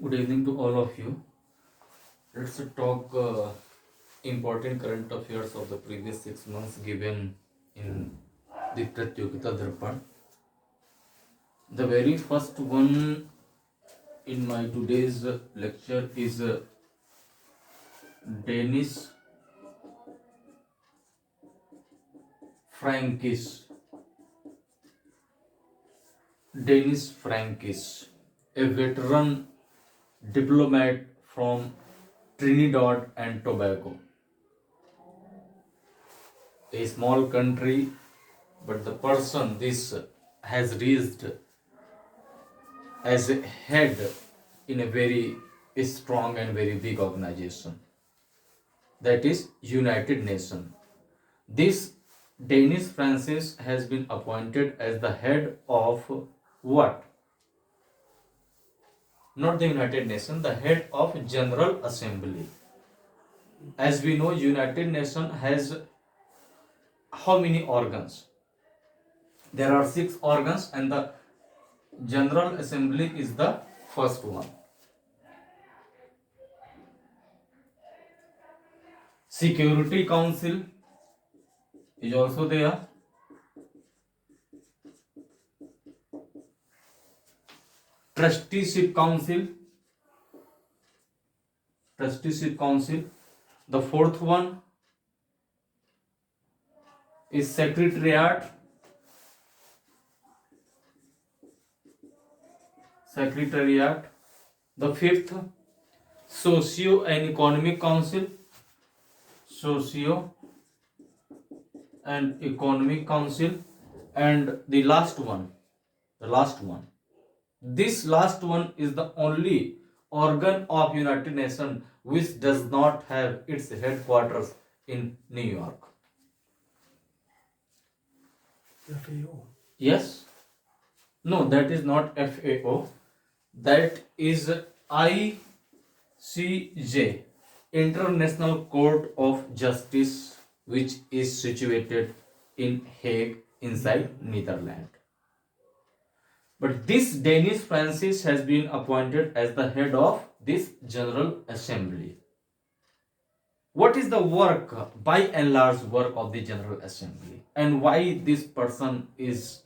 Good evening to all of you. Let's talk important current affairs of the previous 6 months given in the pratiyogita darpan. The very first one in my today's lecture is Danish Frankish. Danish Frankish, a veteran diplomat from Trinidad and Tobago. A small country, but the person this has reached as a head in a very strong and very big organization, that is United Nations. This Danish Francis has been appointed as the head of what? Not the United Nations, the head of General Assembly. As we know, United Nations has how many organs? There are 6 organs, and the General Assembly is the first one. Security Council is also there. Trusteeship Council. The fourth one is Secretariat. The fifth, Socio and Economic Council. And the last one. This last one is the only organ of United Nations which does not have its headquarters in New York. FAO. Yes? No, that is not FAO. That is ICJ, International Court of Justice, which is situated in Hague inside Netherlands. But this Danish Francis has been appointed as the head of this General Assembly. What is the work, by and large work of the General Assembly, and why this person is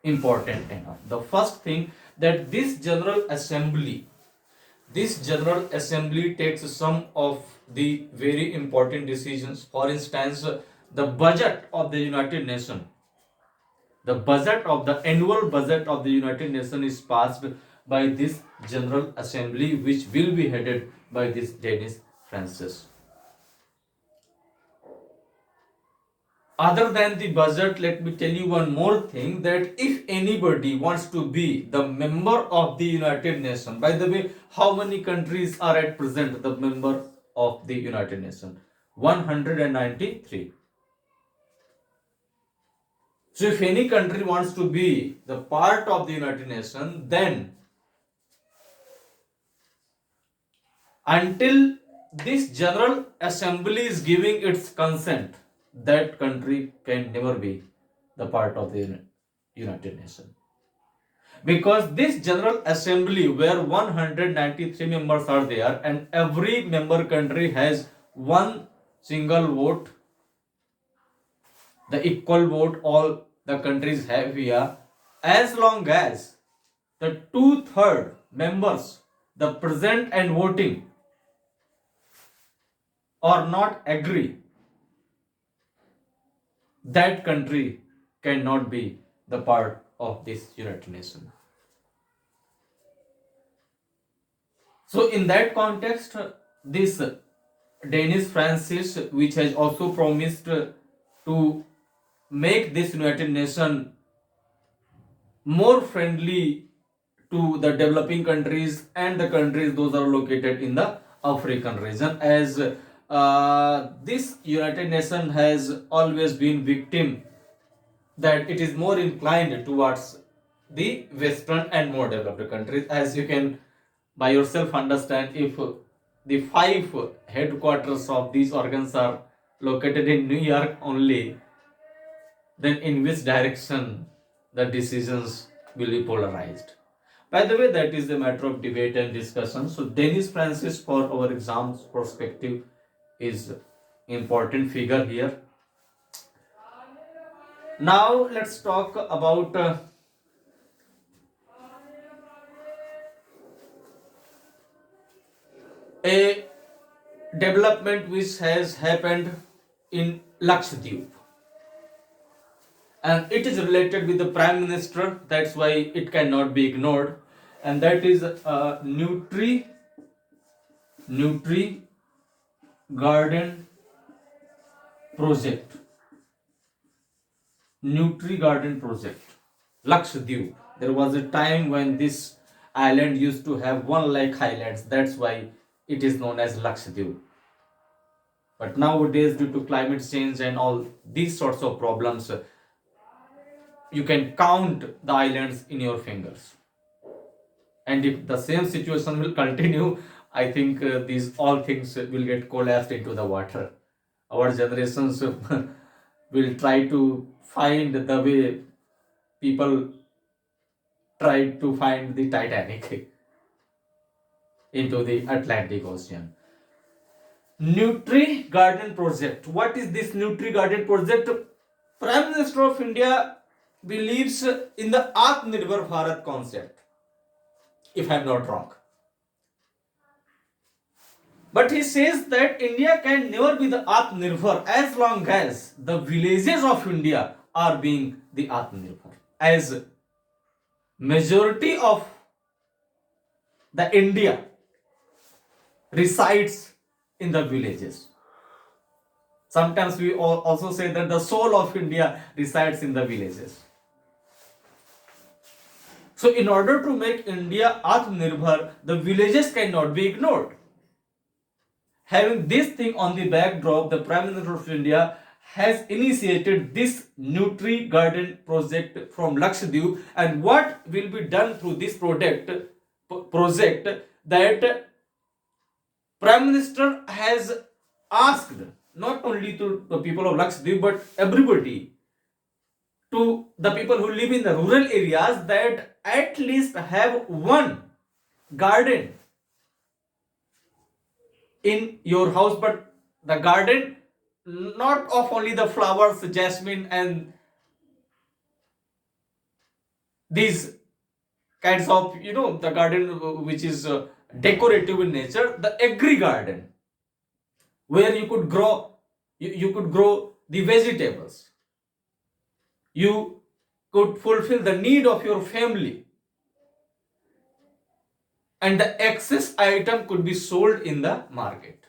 important enough? The first thing, that this General Assembly takes some of the very important decisions. For instance, the budget of the United Nations, the annual budget of the United Nations is passed by this General Assembly, which will be headed by this Danish Francis. Other than the budget, let me tell you one more thing, that if anybody wants to be the member of the United Nations, by the way, how many countries are at present the member of the United Nations? 193. So if any country wants to be the part of the United Nations, then until this General Assembly is giving its consent, that country can never be the part of the United Nations. Because this General Assembly, where 193 members are there, and every member country has one single vote, the equal vote all the countries have here, as long as the 2/3 members, the present and voting, or not agree, that country cannot be the part of this United Nations. So in that context, this Danish Francis, which has also promised to make this United Nations more friendly to the developing countries and the countries those are located in the African region, as this United Nations has always been victim that it is more inclined towards the Western and more developed countries. As you can by yourself understand, if the 5 headquarters of these organs are located in New York only, then in which direction the decisions will be polarized. By the way, that is a matter of debate and discussion. So Dennis Francis, for our exams perspective, is important figure here. Now let's talk about a development which has happened in Lakshadweep, and it is related with the Prime Minister. That's why it cannot be ignored, and that is a Nutri Garden project. Nutri Garden project. Lakshadweep. There was a time when this island used to have one lakh islands. That's why it is known as Lakshadweep. But nowadays, due to climate change and all these sorts of problems, you can count the islands in your fingers. And if the same situation will continue, I think these all things will get collapsed into the water. Our generations will try to find the way people tried to find the Titanic into the Atlantic Ocean. Nutri Garden Project. What is this Nutri Garden Project? Prime Minister of India believes in the Atmanirbhar Bharat concept, if I am not wrong. But he says that India can never be the Atmanirbhar as long as the villages of India are being the Atmanirbhar. As majority of the India resides in the villages. Sometimes we also say that the soul of India resides in the villages. So in order to make India Atmanirbhar, the villages cannot be ignored. Having this thing on the backdrop, the Prime Minister of India has initiated this Nutri Garden project from Lakshadweep, and what will be done through this project that Prime Minister has asked not only to the people of Lakshadweep but everybody, to the people who live in the rural areas, that at least have one garden in your house, but the garden not of only the flowers, jasmine and these kinds of, the garden which is decorative in nature, the agri garden where you could grow, you could grow the vegetables, you could fulfill the need of your family, and the excess item could be sold in the market.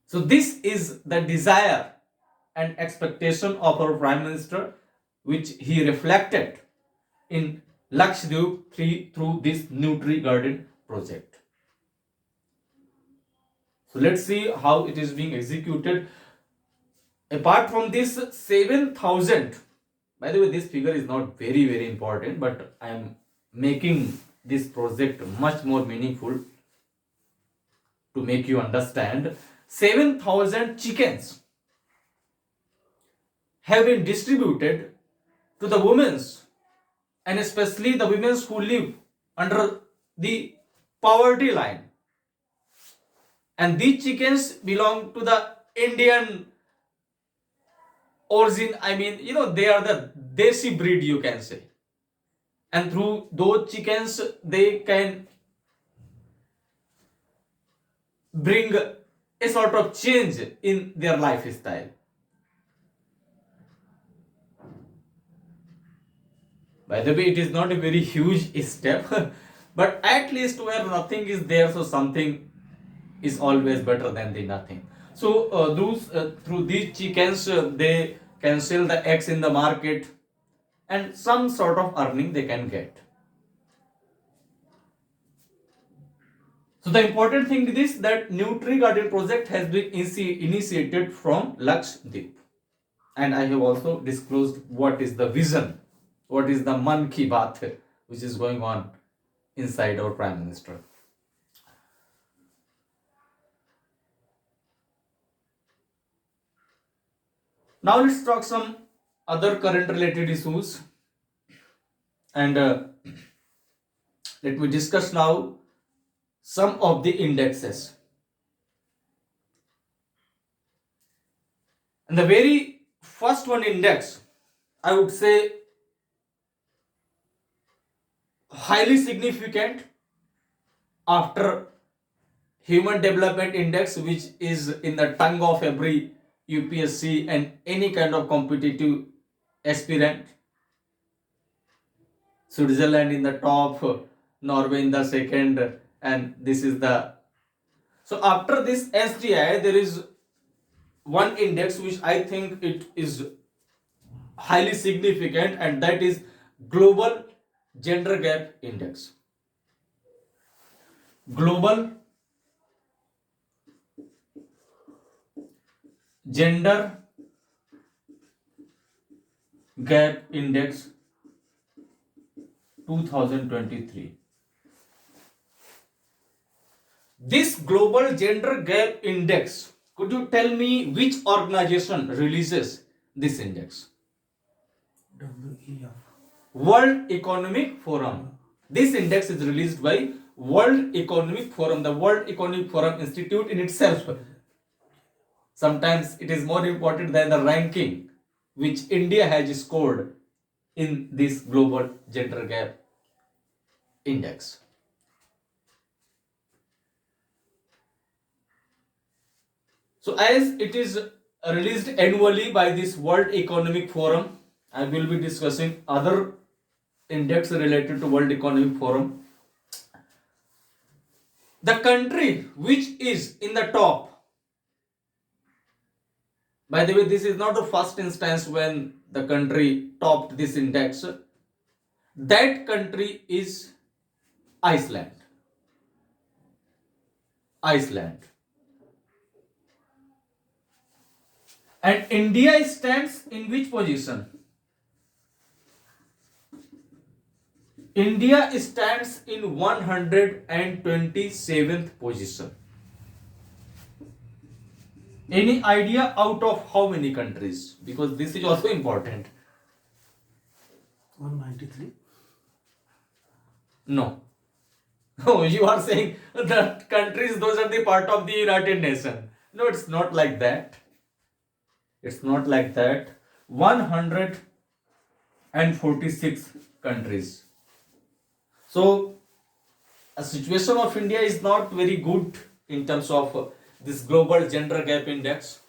So this is the desire and expectation of our Prime Minister, which he reflected in Lakshadweep through this Nutri Garden project. So let's see how it is being executed. Apart from this 7,000, by the way, this figure is not very important, but I am making this project much more meaningful to make you understand. 7,000 chickens have been distributed to the women, and especially the women who live under the poverty line. And these chickens belong to the Indian origin. I mean, they are the desi breed, you can say. And through those chickens, they can bring a sort of change in their lifestyle. By the way, it is not a very huge step, but at least where nothing is there, so something is always better than the nothing. So through these chickens, they can sell the eggs in the market, and some sort of earning they can get. So the important thing is that Nutri Garden project has been initiated from Lakshadweep, and I have also disclosed what is the vision, what is the Man Ki Baat which is going on inside our Prime Minister. Now let's talk some other current related issues, and Let me discuss now some of the indexes. And the very first one index, I would say highly significant after Human Development Index, which is in the tongue of every UPSC and any kind of competitive aspirant. Switzerland in the top, Norway in the second, and this is the. So after this SDI, there is one index which I think it is highly significant, and that is Global Gender Gap Index. Global Gender Gap Index 2023. This Global Gender Gap Index, could you tell me which organization releases this index? WEF. World Economic Forum. This index is released by World Economic Forum, the World Economic Forum Institute in itself. Sometimes it is more important than the ranking which India has scored in this Global Gender Gap Index. So as it is released annually by this World Economic Forum, I will be discussing other index related to World Economic Forum. The country which is in the top, by the way, this is not the first instance when the country topped this index. That country is Iceland. Iceland. And India stands in which position? India stands in 127th position. Any idea out of how many countries? Because this is also important. 193. No. No, you are saying that countries, those are the part of the United Nations. No, it's not like that. It's not like that. 146 countries. So, a situation of India is not very good in terms of this Global Gender Gap Index,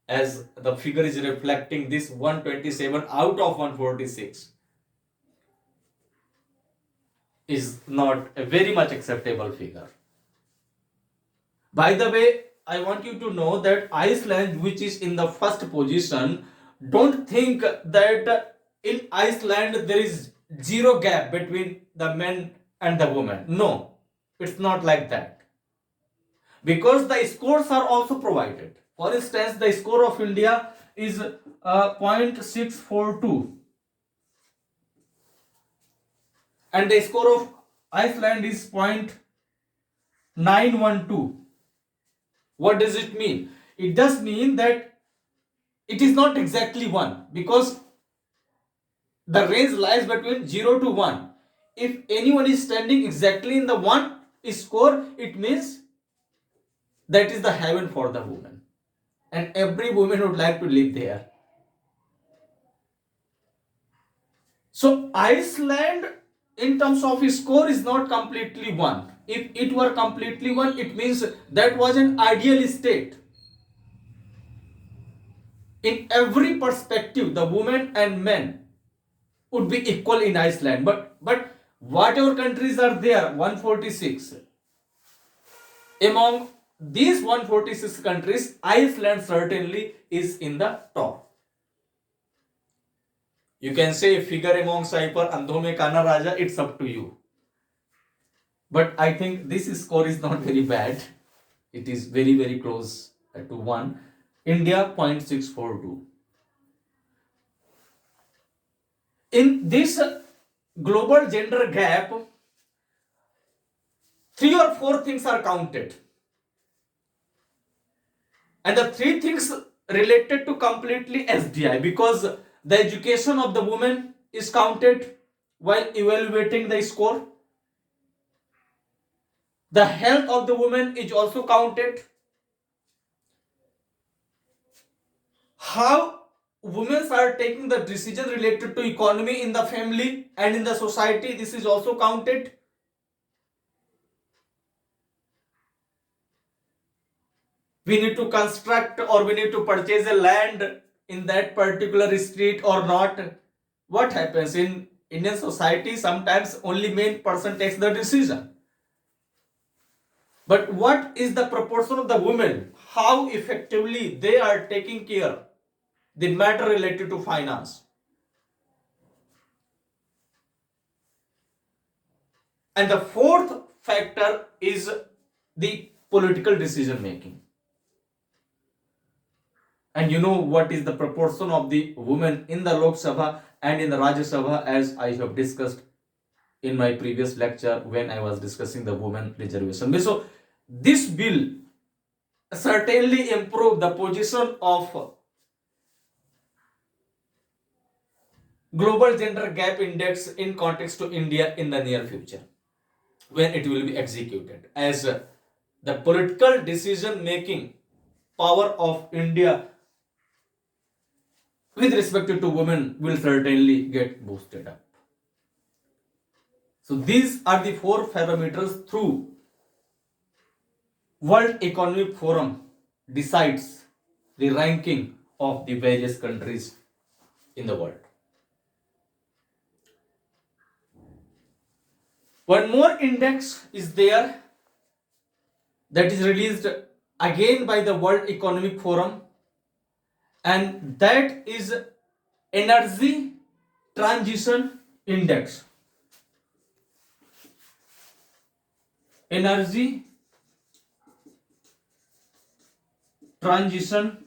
as the figure is reflecting this 127 out of 146 is not a very much acceptable figure. By the way, I want you to know that Iceland, which is in the first position, don't think that in Iceland there is zero gap between the men and the women. No, it's not like that. Because the scores are also provided. For instance, the score of India is 0.642 and the score of Iceland is 0.912. What does it mean? It does mean that it is not exactly 1, because the range lies between 0 to 1. If anyone is standing exactly in the 1 score, it means that is the heaven for the woman. And every woman would like to live there. So Iceland in terms of score is not completely 1. If it were completely 1, it means that was an ideal state. In every perspective, the women and men would be equal in Iceland. But whatever countries are there, 146. Among these 146 countries, Iceland certainly is in the top. You can say figure among Cyper, Andho mein Kana Raja, it's up to you. But I think this score is not very bad. It is very, very close to 1. India 0.642. In this global gender gap, 3 or 4 things are counted. And the 3 things related to completely SDI, because the education of the woman is counted, while evaluating the score. The health of the woman is also counted. How women are taking the decision related to economy in the family and in the society, this is also counted. We need to construct or we need to purchase a land in that particular street or not. What happens in Indian society? Sometimes only main person takes the decision. But what is the proportion of the women? How effectively they are taking care the matter related to finance? And the fourth factor is the political decision making. And you know what is the proportion of the women in the Lok Sabha and in the Rajya Sabha, as I have discussed in my previous lecture when I was discussing the women reservation bill. So this bill certainly improve the position of global gender gap index in context to India in the near future when it will be executed, as the political decision making power of India with respect to women will certainly get boosted up. So these are the four parameters through World Economic Forum decides the ranking of the various countries in the world. One more index is there that is released again by the World Economic Forum, and that is Energy Transition Index. Energy Transition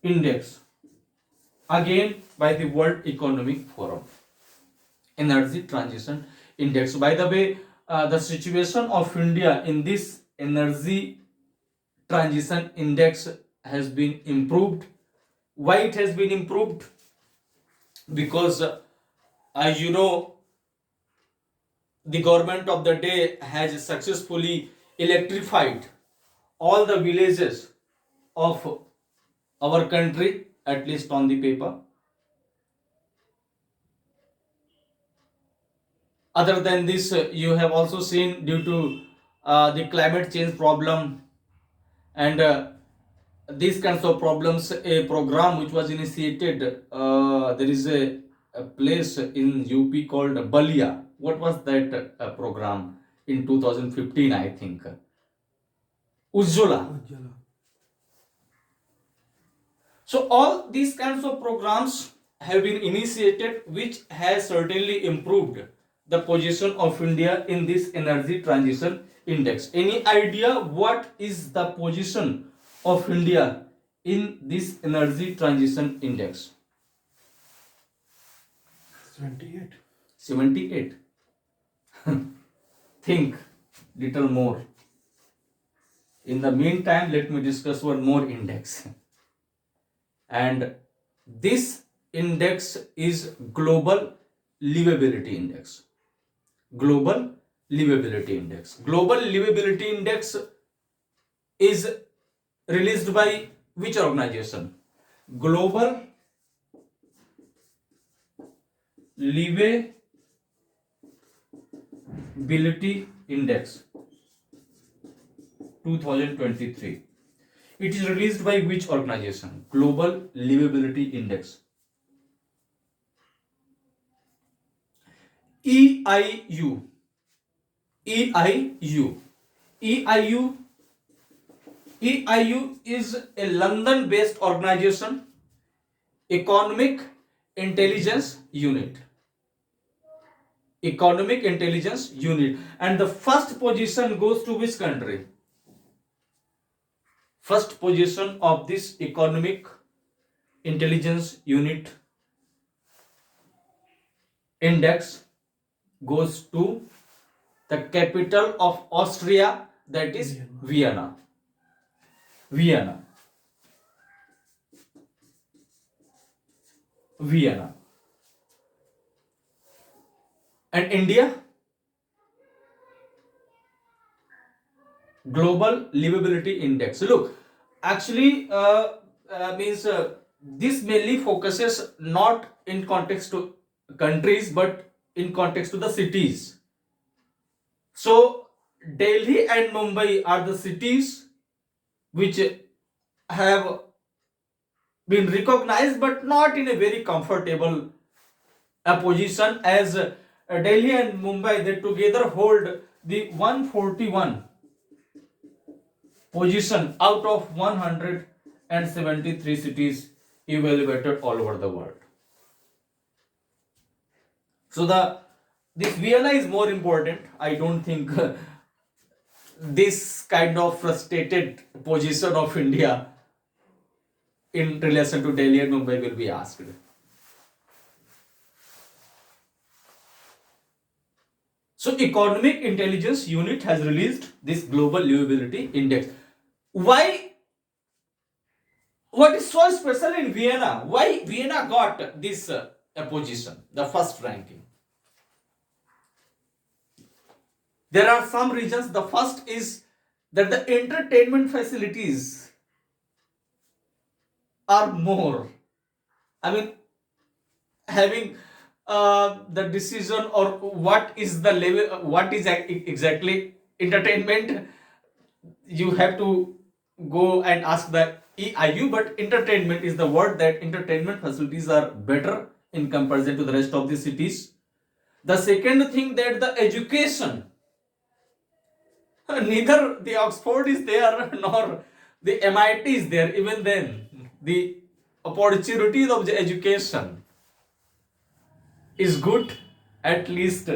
Index, again by the World Economic Forum. Energy Transition Index. By the way, the situation of India in this Energy Transition Index has been improved. Why it has been improved? Because as you know, the government of the day has successfully electrified all the villages of our country, at least on the paper. Other than this, you have also seen, due to the climate change problem and these kinds of problems, a program which was initiated, there is a place in UP called Balia. What was that program in 2015, I think? Ujjwala. Ujjwala. So all these kinds of programs have been initiated, which has certainly improved the position of India in this energy transition index. Any idea what is the position of India in this energy transition index? 78. 78. Think little more. In the meantime, let me discuss one more index. And this index is Global Livability Index. Global Livability Index. Global Livability Index is released by which organization? Global Livability Index 2023. It is released by which organization? Global Livability Index. EIU. EIU. EIU. EIU is a London-based organization, Economic Intelligence Unit. Economic Intelligence Unit. And the first position goes to which country? First position of this Economic Intelligence Unit index goes to the capital of Austria, that is Vienna. Vienna. Vienna. And India, Global Livability Index. Look, actually, means this mainly focuses not in context to countries but in context to the cities. So, Delhi and Mumbai are the cities which have been recognized but not in a very comfortable position, as Delhi and Mumbai, they together hold the 141 position out of 173 cities evaluated all over the world. So the this Vienna is more important. I don't think this kind of frustrated position of India in relation to Delhi and Mumbai will be asked. So Economic Intelligence Unit has released this Global Livability Index. Why? What is so special in Vienna? Why Vienna got this position, the first ranking? There are some reasons. The first is that the entertainment facilities are more. I mean, having the decision or what is the level, what is exactly entertainment, you have to go and ask the EIU, but entertainment is the word that entertainment facilities are better in comparison to the rest of the cities. The second thing, that the education, neither the Oxford is there nor the MIT is there. Even then, the opportunities of the education is good, at least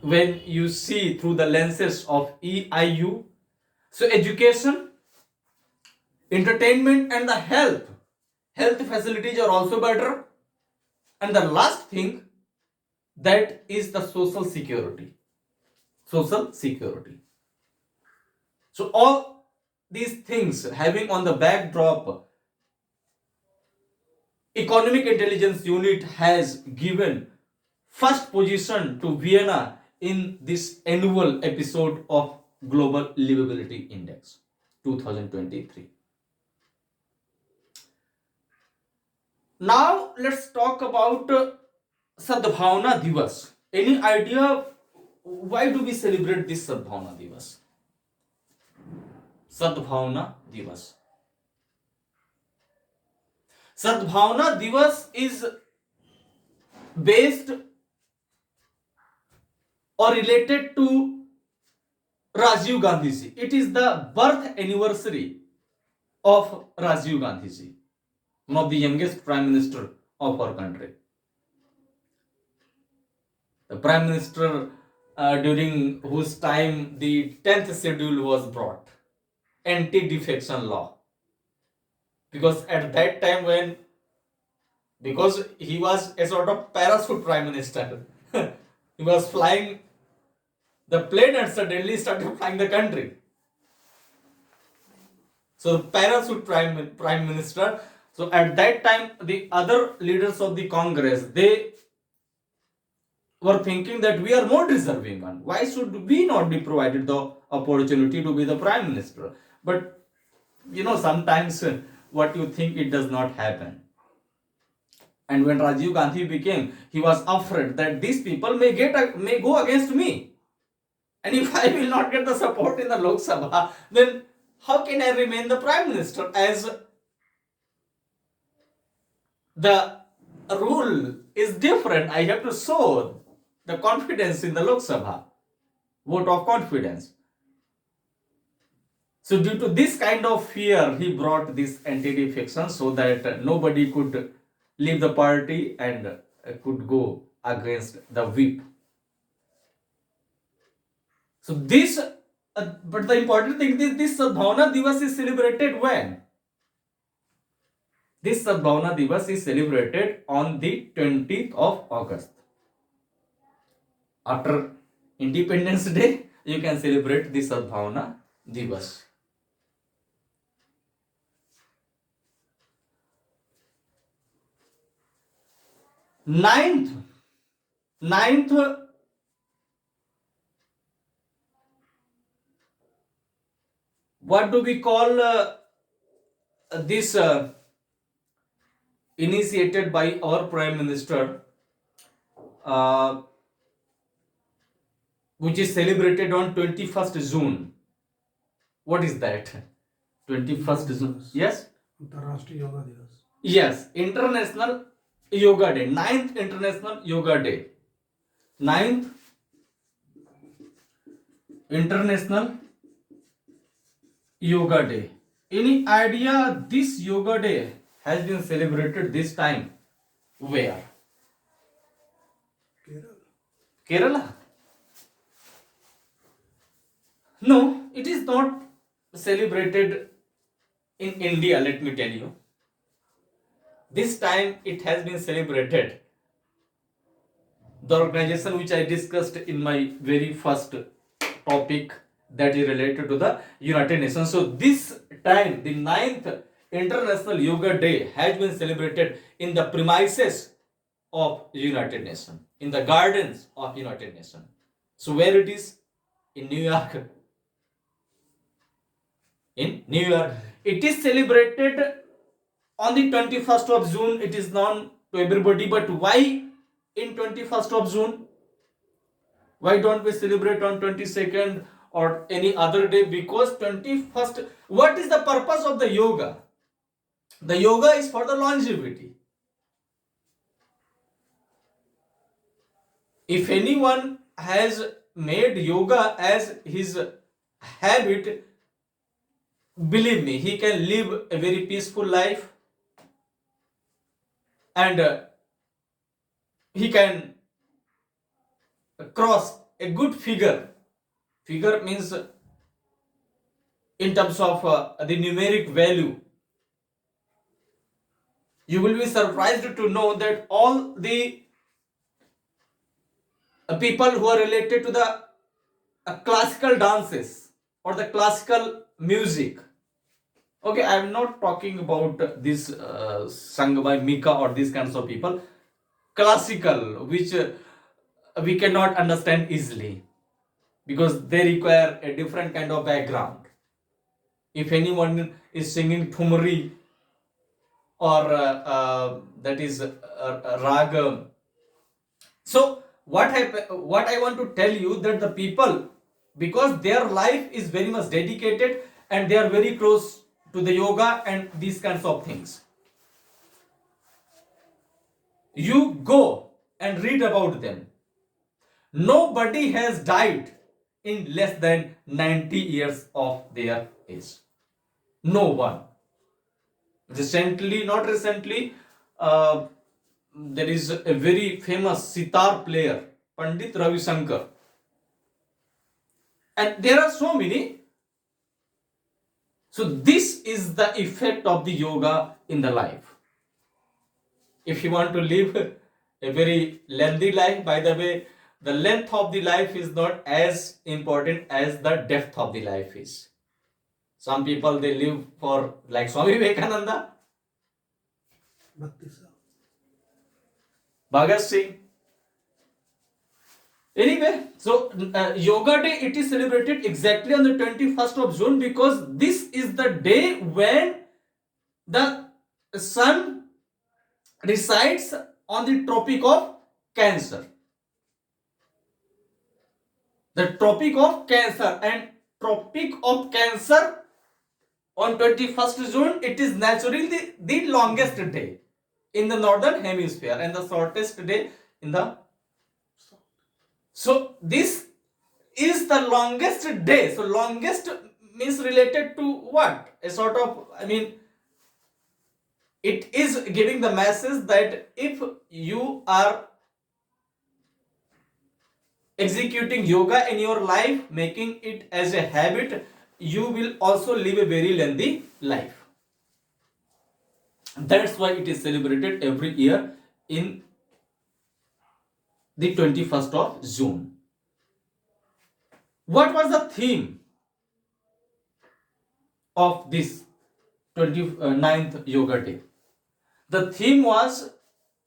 when you see through the lenses of EIU. So education, entertainment, and the health facilities are also better. And the last thing, that is the social security. So all these things having on the backdrop, Economic Intelligence Unit has given first position to Vienna in this annual episode of Global Livability Index 2023. Now let's talk about Sadbhavna Divas. Any idea why do we celebrate this Sadbhavna Divas? Sadbhavna Divas. Sadbhavna Divas is based or related to Rajiv Gandhi ji. It is the birth anniversary of Rajiv Gandhi ji, one of the youngest prime minister of our country. The prime minister during whose time the 10th schedule was brought, anti-defection law. Because at that time, when, because he was a sort of parachute prime minister, he was flying the plane and suddenly started flying the country. So the parachute prime minister. So at that time, the other leaders of the Congress, they were thinking that we are more deserving one. Why should we not be provided the opportunity to be the prime minister? But sometimes what you think, it does not happen. And when Rajiv Gandhi became, he was afraid that these people may go against me. And if I will not get the support in the Lok Sabha, then how can I remain the prime minister? As the rule is different, I have to show the confidence in the Lok Sabha, vote of confidence. So due to this kind of fear, he brought this anti-defection so that nobody could leave the party and could go against the whip. So but the important thing is this Sadbhavna Divas is celebrated when? This Sadbhavna Divas is celebrated on the 20th of August. After Independence Day, you can celebrate the Sadbhavna Divas. 9th Ninth, what do we call this initiated by our Prime Minister, uh, which is celebrated on 21st June. What is that? 21st June. Yes? अंतर्राष्ट्रीय योगा दिवस. Yes, International Yoga Day. 9th International Yoga Day. 9th International Yoga Day. Any idea this Yoga Day has been celebrated this time? Where? Kerala. Kerala? No, it is not celebrated in India, let me tell you. This time it has been celebrated. The organization which I discussed in my very first topic, that is related to the United Nations. So this time the 9th International Yoga Day has been celebrated in the premises of United Nations, in the gardens of United Nations. So where it is? In New York. In New York. It is celebrated on the 21st of June. It is known to everybody, but why in 21st of June? Why don't we celebrate on 22nd or any other day? Because 21st, what is the purpose of the yoga? The yoga is for the longevity. If anyone has made yoga as his habit, believe me, he can live a very peaceful life, and he can cross a good figure. Figure means in terms of the numeric value. You will be surprised to know that all the people who are related to the classical dances or the classical music. Okay, I am not talking about this sung by Mika or these kinds of people. Classical, which we cannot understand easily because they require a different kind of background. If anyone is singing Thumri or that is Ragam. So what I want to tell you that the people, because their life is very much dedicated and they are very close to the yoga and these kinds of things. You go and read about them. Nobody has died in less than 90 years of their age. No one. Recently, not recently, there is a very famous sitar player, Pandit Ravi Shankar. And there are so many. So this is the effect of the yoga in the life. If you want to live a very lengthy life, by the way, the length of the life is not as important as the depth of the life is. Some people, they live for, like Swami Vivekananda, भक्ति साहब. Bhagat Singh. Anyway, so Yoga Day, it is celebrated exactly on the 21st of June because this is the day when the sun resides on the Tropic of Cancer. The Tropic of Cancer, and Tropic of Cancer on 21st June, it is naturally the longest day in the northern hemisphere and the shortest day in the. So this is the longest day. So longest means related to what? A sort of, it is giving the message that if you are executing yoga in your life, making it as a habit, you will also live a very lengthy life. That's why it is celebrated every year in the 21st of June. What was the theme of this 29th Yoga Day? The theme was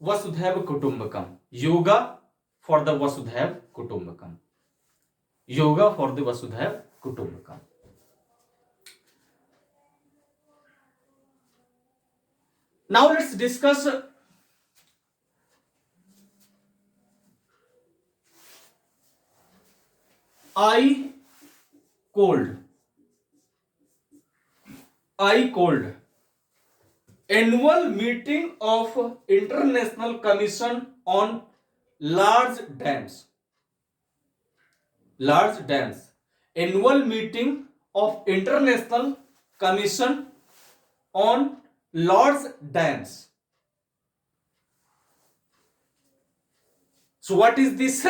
Vasudhaiva Kutumbakam. Yoga for the Vasudhaiv Kutumbakam. Yoga for the Vasudhaiv Kutumbakam. Now let's discuss I cold. I cold. Annual meeting of International Commission on Large Dams. Large dams. Annual meeting of International Commission on Large Dams. So what is this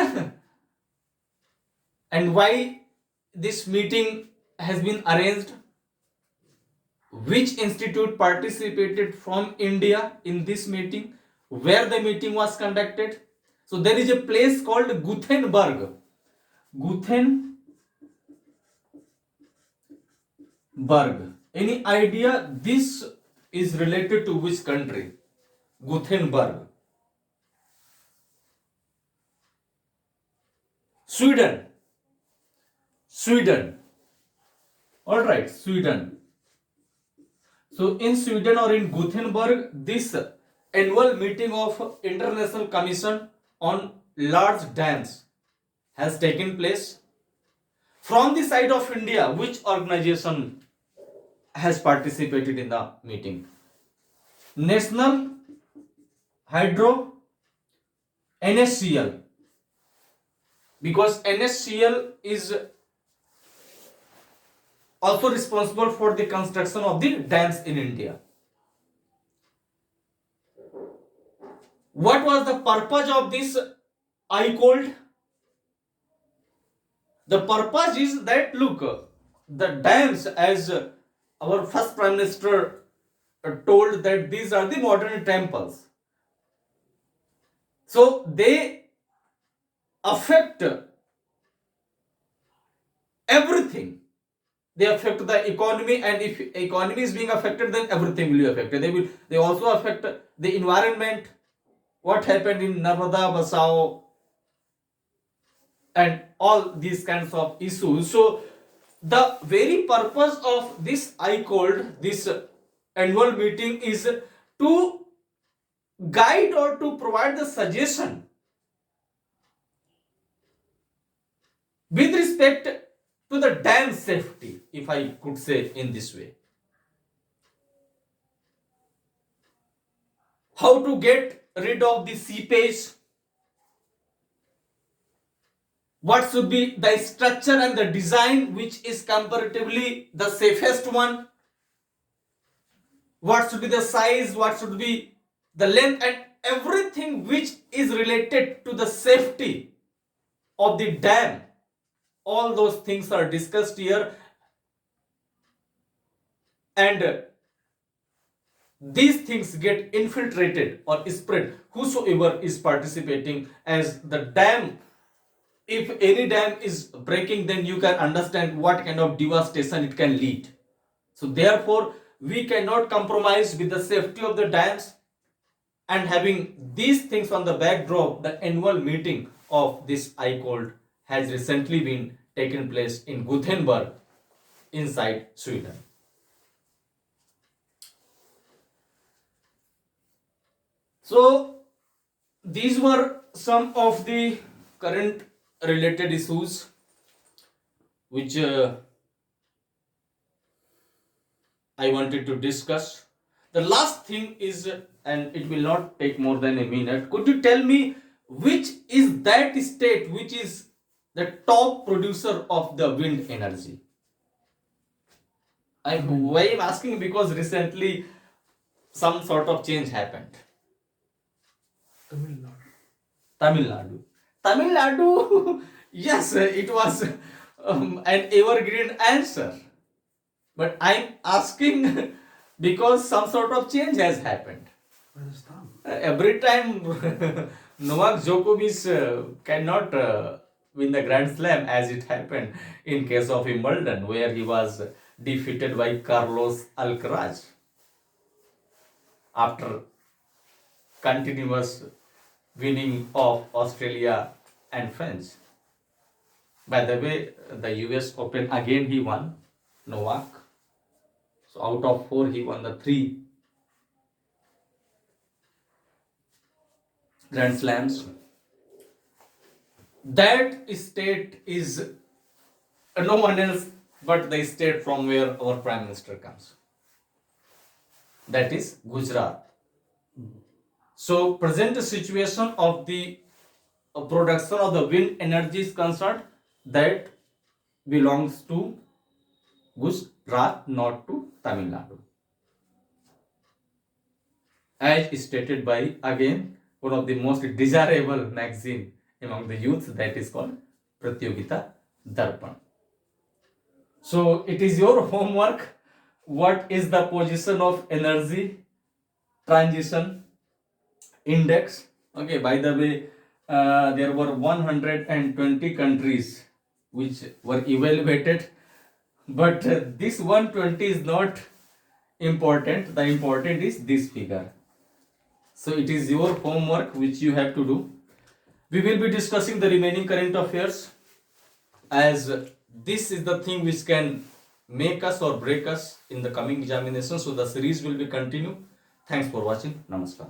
and why this meeting has been arranged? Which institute participated from India in this meeting? Where the meeting was conducted? So there is a place called Gothenburg. Gothenburg. Any idea this is related to which country? Gothenburg. Sweden. Sweden. Alright, Sweden. So in Sweden or in Gothenburg, this annual meeting of International Commission on Large Dams has taken place. From the side of India, which organization has participated in the meeting? National Hydro, NSCL, because NSCL is also responsible for the construction of the dams in India. What was the purpose of this I cold? The purpose is that, look, the dams, as our first Prime Minister told, that these are the modern temples. So they affect everything. They affect the economy, and if economy is being affected, then everything will be affected. They also affect the environment. What happened in Narmada, Basao, and all these kinds of issues. So the very purpose of this I called this annual meeting is to guide or to provide the suggestion with respect to the dam safety, if I could say in this way. How to get rid of the seepage, what should be the structure and the design which is comparatively the safest one, what should be the size, what should be the length, and everything which is related to the safety of the dam. All those things are discussed here, and these things get infiltrated or spread whosoever is participating, as the dam, if any dam is breaking, then you can understand what kind of devastation it can lead. So therefore we cannot compromise with the safety of the dams, and having these things on the backdrop, the annual meeting of this I called has recently been taken place in Gothenburg inside Sweden. So these were some of the current related issues which I wanted to discuss. The last thing is, and it will not take more than a minute, could you tell me which is that state which is the top producer of the wind energy? Why I'm asking, because recently some sort of change happened. Tamil Nadu. Tamil Nadu. Tamil Nadu, yes, it was an evergreen answer. But I'm asking because some sort of change has happened. Rajasthan. Every time Novak Djokovic cannot win the Grand Slam, as it happened in case of Wimbledon, where he was defeated by Carlos Alcaraz after continuous winning of Australia and French. By the way, the US Open again he won, Novak. So out of 4 he won the 3 Grand Slams. That state is no one else but the state from where our Prime Minister comes. That is Gujarat. So present situation of the production of the wind energy is concerned, that belongs to Gujarat, not to Tamil Nadu. As stated by again one of the most desirable magazine among the youth, that is called Pratiyogita Darpan. So it is your homework. What is the position of energy transition index? Okay, by the way, there were 120 countries which were evaluated, but this 120 is not important. The important is this figure. So it is your homework which you have to do. We will be discussing the remaining current affairs, as this is the thing which can make us or break us in the coming examination. So the series will be continued. Thanks for watching. Namaskar.